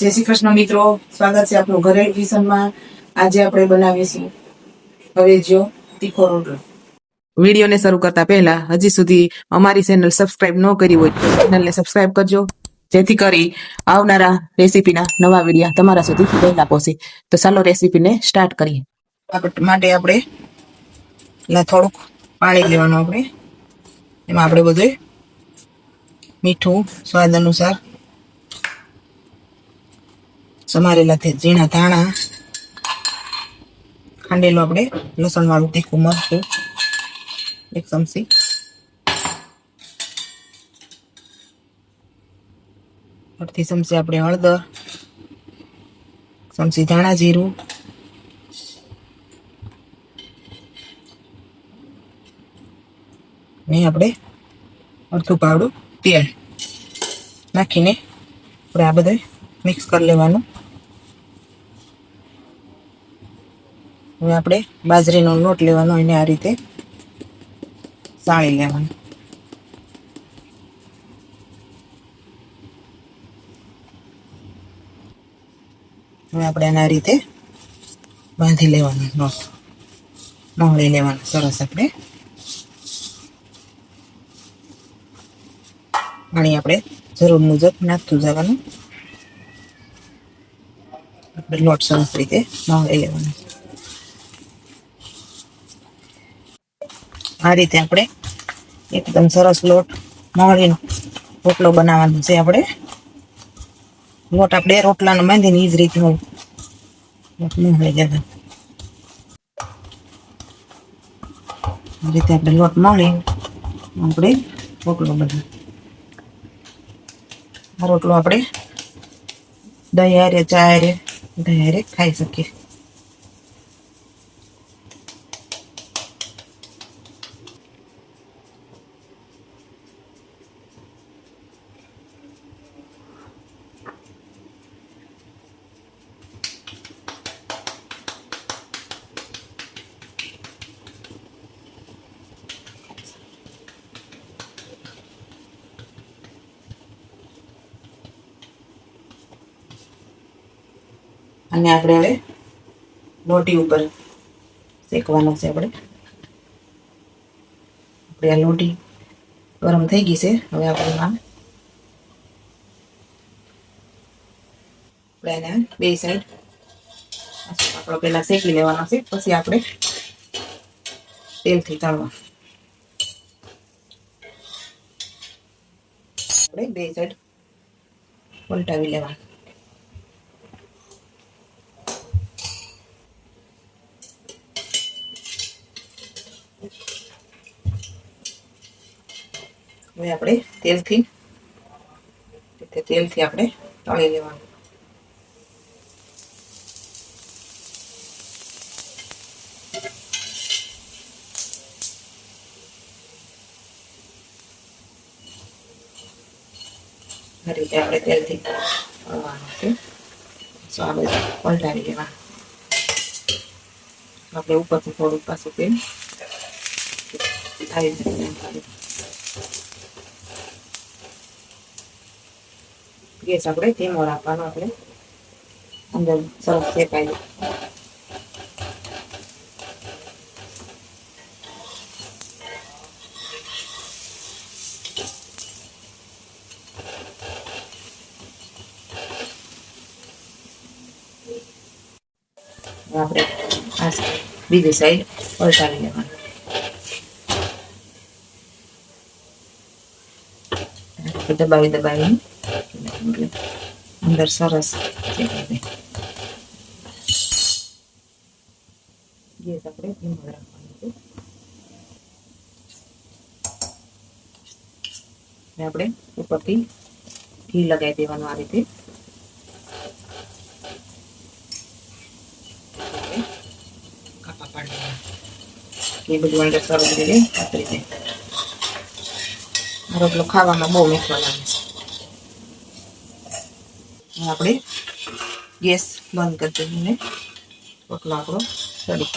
जय श्री कृष्ण मित्रों, स्वागत है आपनो घरेलू किचन में। आज આપણે બનાવીશું હવેજીયો તીખો રોટલો। વિડિયોને શરૂ કરતા પહેલા હજી સુધી અમારી ચેનલ સબસ્ક્રાઇબ ન કરી હોય તો ચેનલને સબસ્ક્રાઇબ કરજો, જેથી કરી આવનારા રેસીપીના નવા વિડિયા તમારા સુધી પહેલા પહોંચે। તો ચાલો રેસીપીને સ્ટાર્ટ કરીએ। આ માટે આપણે થોડુંક પાણી લેવાનું। આપણે એમાં આપણે બધું મીઠું સ્વાદ અનુસાર, समारेला थे झीणा धाणा, खांडेलो आपणे लसण वाळुं तीखुं मरचुं 1 चमची, अडधी चमची आपणे हळदर, चमची धाणा जीरुं, ने आपणे अडधुं पावडुं तेल नाखीने આપણે આ બધું મિક્સ કરી લેવાનું। હવે આપણે બાજરીનો લોટ લેવાનો, એને આ રીતે સાળી લેવાનો। હવે આપણે આને આ રીતે બાંધી લેવાનો, લોટ મહળી લેવાનો સરસ। આપણે પાણી આપણે જરૂર મુજબ નાખતું જવાનું। આપણે લોટ સરસ રીતે મહળી લેવાનો। આ રીતે આપણે એકદમ સરસ લોટ મહળીને રોટલો બનાવવાનો છે। આપણે લોટ આપણે રોટલાનો બાંધીને એ જ રીતનો લોટ મહળી દેવાનો। આ રીતે આપણે લોટ મળી આપણે રોટલો બનાવીએ। આ રોટલો આપણે દહીં હારે, ચા હારે, દહીં હારે ખાઈ શકીએ। અને આપણે હવે લોટી ઉપર શેકવાનો છે। આપણે આ લોટી ગરમ થઈ ગઈ છે। હવે આપણે એને બે સાઈડ આપણો પહેલા શેકી લેવાનો છે, પછી આપણે તેલથી તળવા। આપણે બે સાઈડ પલટાવી લેવાનું। હવે આપણે તેલથી આપણે તળી લેવાનું। આ રીતે આપણે તેલથી તળવાનું છે। આ બધું પલટાવી લેવાનું। આપણે ઉપરથી થોડુંક પાછું તેલ આવી રીતે ગેસ આપણે ધીમો રાખવાનો। આપણે અંદર સરસ શેકાઈ જાય। આપણે આ બીજી સાઈડ પલટાવી લેવાનું। દબાવી દબાવીને અંદર સરસ શેકાઈ જાય। ગેસ આપણે ધીમો રાખવાનો છે। આપણે ઉપરથી ઘી લગાવી દેવાનું। આ રીતે કાપા પાડી દેવાના, એ બધું અંદર સરસ રીતે કાપી જાય। આ રોટલો ખાવામાં બહુ મીઠો લાગે છે। આપણે ગેસ બંધ કરી દઈને રોટલો આપણો તળી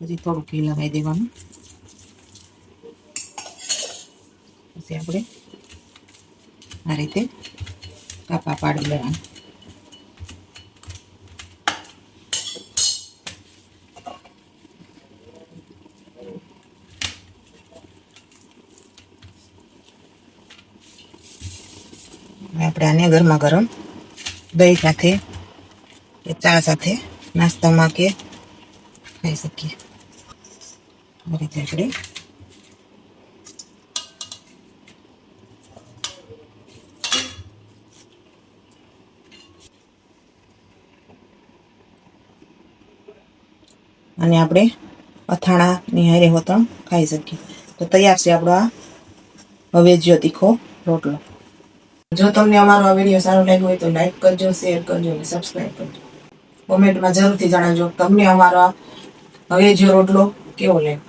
હજી થોડું ઘી લગાવી દેવાનું। પછી આપણે આ રીતે કાપા પાડી લેવાના. આપણે આને ગરમા ગરમ દહીં સાથે કે ચા સાથે નાસ્તામાં કે ખાઈ શકીએ. આ રીતે આપણે અને આપણે અથાણાની હારે હોતણ ખાઈ શકીએ. તો તૈયાર છે આપણો આ હવેજીયો તીખો રોટલો. જો તમને અમારો આ વિડીયો સારો લાગ્યો હોય તો લાઈક કરજો, શેર કરજો અને સબસ્ક્રાઈબ કરજો. કોમેન્ટમાં જરૂરથી જણાવજો તમને અમારો હવેજીયો રોટલો કેવો લાગ્યો.